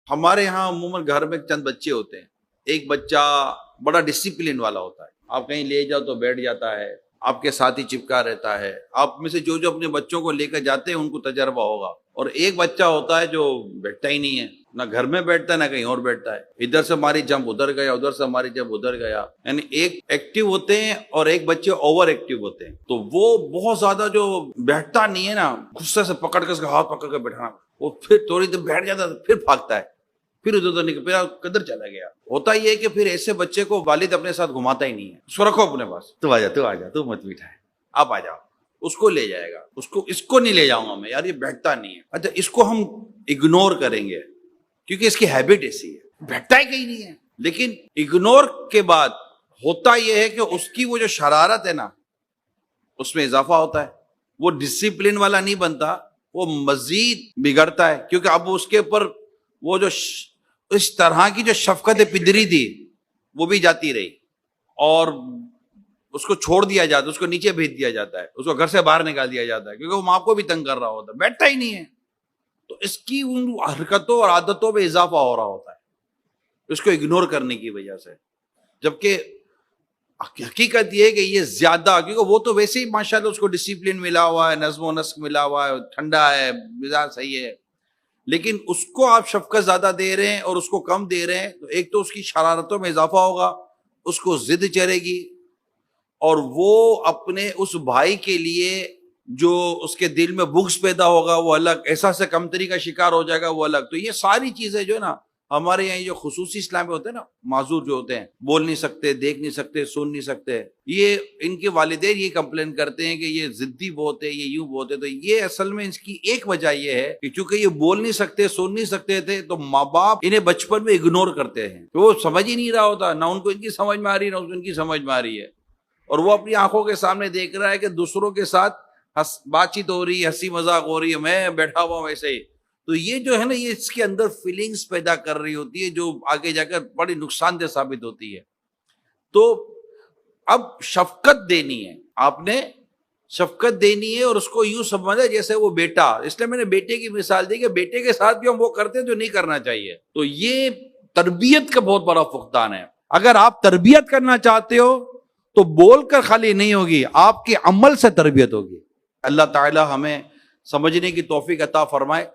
ہمارے یہاں عموماً گھر میں چند بچے ہوتے ہیں. ایک بچہ بڑا ڈسپلن والا ہوتا ہے، آپ کہیں لے جاؤ تو بیٹھ جاتا ہے، آپ کے ساتھ ہی چپکا رہتا ہے. آپ میں سے جو اپنے بچوں کو لے کر جاتے ہیں ان کو تجربہ ہوگا. اور ایک بچہ ہوتا ہے جو بیٹھتا ہی نہیں ہے، نہ گھر میں بیٹھتا ہے نہ کہیں اور بیٹھتا ہے. ادھر سے ہماری جمپ ادھر گیا، ادھر سے ہماری جمپ ادھر گیا. یعنی ایک ایکٹیو ہوتے ہیں اور ایک بچے اوور ایکٹیو ہوتے ہیں. تو وہ بہت زیادہ جو بیٹھتا نہیں ہے نا، غصے سے پکڑ کے اس کا ہاتھ پکڑ کے بیٹھانا، وہ پھر تھوڑی دیر بیٹھ جاتا ہے پھر بھاگتا ہے، پھر ادھر ادھر نکل، پھر کدھر چلا گیا. ہوتا یہ ہے کہ پھر ایسے بچے کو والد اپنے ساتھ گھماتا ہی نہیں ہے. اس کو رکھو اپنے پاس، تو آ جا تو مت بیٹھا ہے، آپ آ جاؤ. اس کو لے جائے گا، اس کو نہیں لے جاؤں گا میں، یار یہ بیٹھتا نہیں ہے. اچھا اس کو ہم اگنور کریں گے کیونکہ اس کی ہیبٹ ایسی ہے، بیٹھتا ہی کہیں نہیں ہے. لیکن اگنور کے بعد ہوتا یہ ہے کہ اس کی وہ جو شرارت ہے نا اس میں اضافہ ہوتا ہے. وہ ڈسپلن والا نہیں بنتا، وہ مزید بگڑتا ہے. کیونکہ اب اس کے اوپر وہ جو اس طرح کی جو شفقت پدری تھی وہ بھی جاتی رہی، اور اس کو چھوڑ دیا جاتا ہے، اس کو نیچے بھیج دیا جاتا ہے، اس کو گھر سے باہر نکال دیا جاتا ہے کیونکہ وہ ماں کو بھی تنگ کر رہا ہوتا ہے، بیٹھتا ہی نہیں ہے. تو اس کی ان حرکتوں اور عادتوں میں اضافہ ہو رہا ہوتا ہے اس کو اگنور کرنے کی وجہ سے. جبکہ حقیقت یہ ہے کہ یہ زیادہ، کیونکہ وہ تو ویسے ہی ماشاءاللہ اس کو ڈسپلن ملا ہوا ہے، نظم و نسق ملا ہوا ہے، ٹھنڈا ہے، مزاج صحیح ہے. لیکن اس کو آپ شفقت زیادہ دے رہے ہیں اور اس کو کم دے رہے ہیں، تو ایک تو اس کی شرارتوں میں اضافہ ہوگا، اس کو ضد چڑھے گی، اور وہ اپنے اس بھائی کے لیے جو اس کے دل میں بغض پیدا ہوگا وہ الگ، احساس کمتری کا شکار ہو جائے گا وہ الگ. تو یہ ساری چیزیں جو ہے نا ہمارے یہاں جو خصوصی اسلام میں ہوتے ہیں نا، معذور جو ہوتے ہیں، بول نہیں سکتے، دیکھ نہیں سکتے، سن نہیں سکتے، یہ ان کے والدین یہ کمپلین کرتے ہیں کہ یہ ضدی بہت ہے، یہ یوں بہت ہے. تو یہ اصل میں اس کی ایک وجہ یہ ہے کہ چونکہ یہ بول نہیں سکتے، سن نہیں سکتے تھے، تو ماں باپ انہیں بچپن میں اگنور کرتے ہیں. تو وہ سمجھ ہی نہیں رہا ہوتا، نہ ان کو ان کی سمجھ میں آ رہی، نہ ان کی سمجھ میں آ رہی ہے. اور وہ اپنی آنکھوں کے سامنے دیکھ رہا ہے کہ دوسروں کے ساتھ بات چیت ہو رہی ہے، ہنسی مذاق ہو رہی ہے، میں بیٹھا ہوا ہوں ویسے ہی. تو یہ جو ہے نا، یہ اس کے اندر فیلنگز پیدا کر رہی ہوتی ہے جو آگے جا کر بڑی نقصان دہ ثابت ہوتی ہے. تو اب شفقت دینی ہے، آپ نے شفقت دینی ہے، اور اس کو یوں سمجھا جیسے وہ بیٹا. اس لیے میں نے بیٹے کی مثال دی کہ بیٹے کے ساتھ بھی ہم وہ کرتے ہیں جو نہیں کرنا چاہیے. تو یہ تربیت کا بہت بڑا فقدان ہے. اگر آپ تربیت کرنا چاہتے ہو تو بول کر خالی نہیں ہوگی، آپ کے عمل سے تربیت ہوگی. اللہ تعالی ہمیں سمجھنے کی توفیق عطا فرمائے.